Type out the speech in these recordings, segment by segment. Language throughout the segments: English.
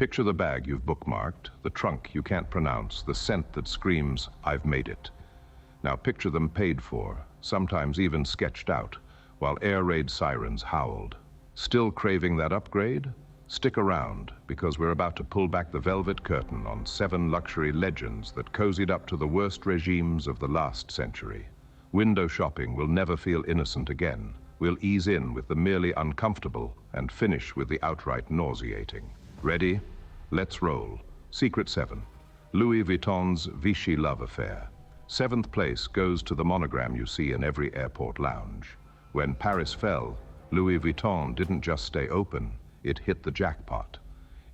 Picture the bag you've bookmarked, the trunk you can't pronounce, the scent that screams, "I've made it." Now picture them paid for, sometimes even sketched out, while air raid sirens howled. Still craving that upgrade? Stick around, because we're about to pull back the velvet curtain on 7 luxury legends that cozied up to the worst regimes of the last century. Window shopping will never feel innocent again. We'll ease in with the merely uncomfortable and finish with the outright nauseating. Ready? Let's roll. Secret 7. Louis Vuitton's Vichy love affair. 7th place goes to the monogram you see in every airport lounge. When Paris fell, Louis Vuitton didn't just stay open, it hit the jackpot.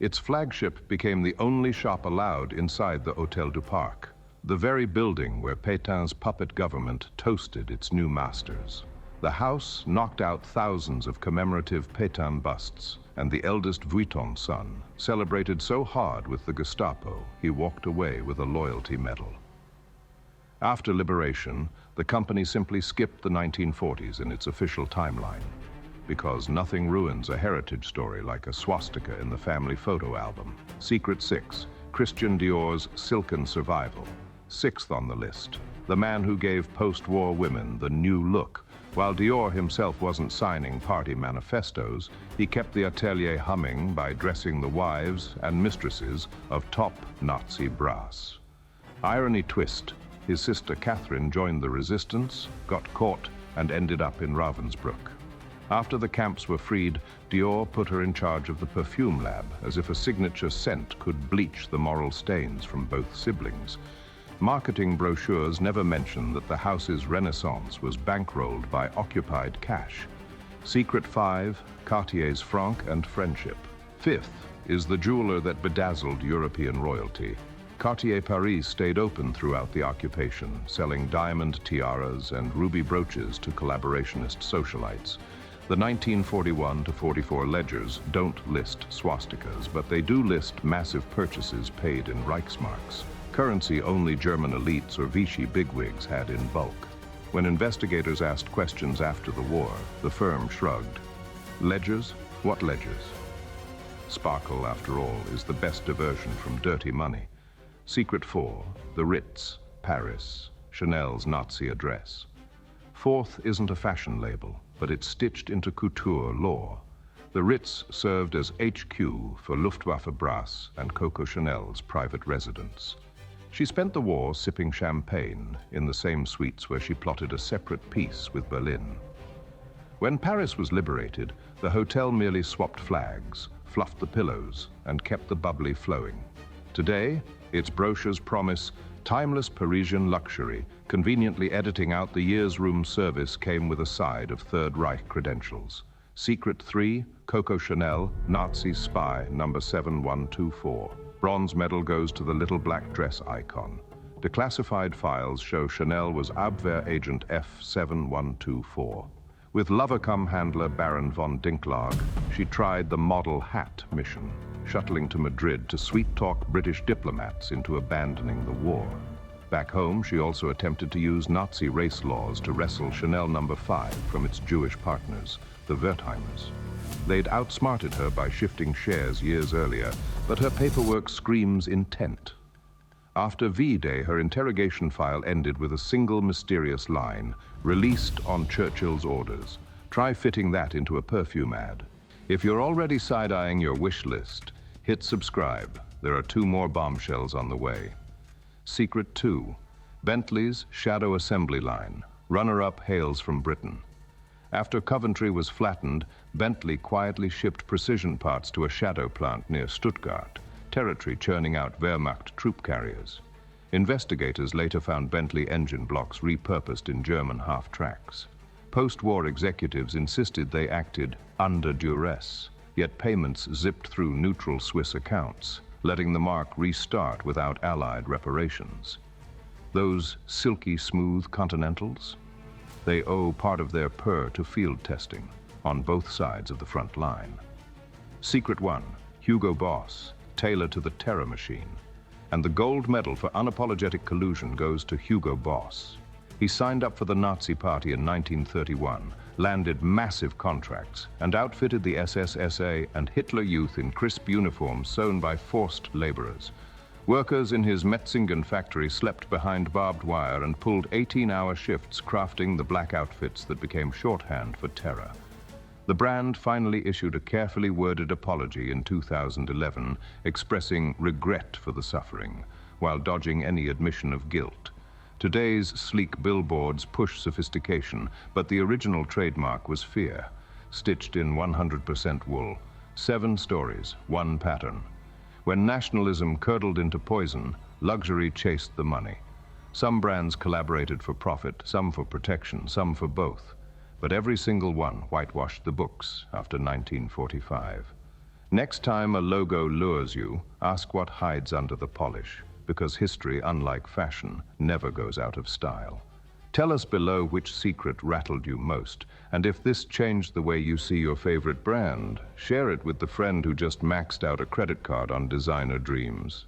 Its flagship became the only shop allowed inside the Hôtel du Parc, the very building where Pétain's puppet government toasted its new masters. The house knocked out thousands of commemorative Pétain busts, and the eldest Vuitton son celebrated so hard with the Gestapo, he walked away with a loyalty medal. After liberation, the company simply skipped the 1940s in its official timeline, because nothing ruins a heritage story like a swastika in the family photo album. Secret 6, Christian Dior's Silken survival. 6th on the list, the man who gave post-war women the new look. While Dior himself wasn't signing party manifestos, he kept the atelier humming by dressing the wives and mistresses of top Nazi brass. Irony twist, his sister Catherine joined the resistance, got caught, and ended up in Ravensbrück. After the camps were freed, Dior put her in charge of the perfume lab, as if a signature scent could bleach the moral stains from both siblings. Marketing brochures never mention that the house's renaissance was bankrolled by occupied cash. Secret 5, Cartier's franc and friendship. 5th is the jeweler that bedazzled European royalty. Cartier Paris stayed open throughout the occupation, selling diamond tiaras and ruby brooches to collaborationist socialites. The 1941-44 ledgers don't list swastikas, but they do list massive purchases paid in Reichsmarks, currency only German elites or Vichy bigwigs had in bulk. When investigators asked questions after the war, the firm shrugged. Ledgers? What ledgers? Sparkle, after all, is the best diversion from dirty money. Secret 4, the Ritz, Paris, Chanel's Nazi address. 4th isn't a fashion label, but it's stitched into couture lore. The Ritz served as HQ for Luftwaffe brass and Coco Chanel's private residence. She spent the war sipping champagne in the same suites where she plotted a separate peace with Berlin. When Paris was liberated, the hotel merely swapped flags, fluffed the pillows, and kept the bubbly flowing. Today, its brochures promise timeless Parisian luxury, conveniently editing out the year's room service came with a side of Third Reich credentials. Secret 3, Coco Chanel, Nazi spy, number 7124. Bronze medal goes to the little black dress icon. Declassified files show Chanel was Abwehr agent F7124. With lover-cum-handler Baron von Dinklage, she tried the model hat mission, shuttling to Madrid to sweet-talk British diplomats into abandoning the war. Back home, she also attempted to use Nazi race laws to wrestle Chanel number 5 from its Jewish partners, the Wertheimers. They'd outsmarted her by shifting shares years earlier, but her paperwork screams intent. After V-Day, her interrogation file ended with a single mysterious line, released on Churchill's orders. Try fitting that into a perfume ad. If you're already side-eyeing your wish list, hit subscribe. There are 2 more bombshells on the way. Secret 2, Bentley's Shadow Assembly Line. Runner-up hails from Britain. After Coventry was flattened, Bentley quietly shipped precision parts to a shadow plant near Stuttgart, territory churning out Wehrmacht troop carriers. Investigators later found Bentley engine blocks repurposed in German half-tracks. Post-war executives insisted they acted under duress, yet payments zipped through neutral Swiss accounts, letting the mark restart without Allied reparations. Those silky smooth Continentals? They owe part of their purr to field testing on both sides of the front line. Secret 1, Hugo Boss, Tailor to the Terror Machine. And the gold medal for unapologetic collusion goes to Hugo Boss. He signed up for the Nazi Party in 1931, landed massive contracts, and outfitted the SSSA and Hitler Youth in crisp uniforms sewn by forced laborers. Workers in his Metzingen factory slept behind barbed wire and pulled 18-hour shifts crafting the black outfits that became shorthand for terror. The brand finally issued a carefully worded apology in 2011, expressing regret for the suffering, while dodging any admission of guilt. Today's sleek billboards push sophistication, but the original trademark was fear, stitched in 100% wool. 7 stories, 1 pattern. When nationalism curdled into poison, luxury chased the money. Some brands collaborated for profit, some for protection, some for both. But every single one whitewashed the books after 1945. Next time a logo lures you, ask what hides under the polish, because history, unlike fashion, never goes out of style. Tell us below which secret rattled you most, and if this changed the way you see your favorite brand, share it with the friend who just maxed out a credit card on designer dreams.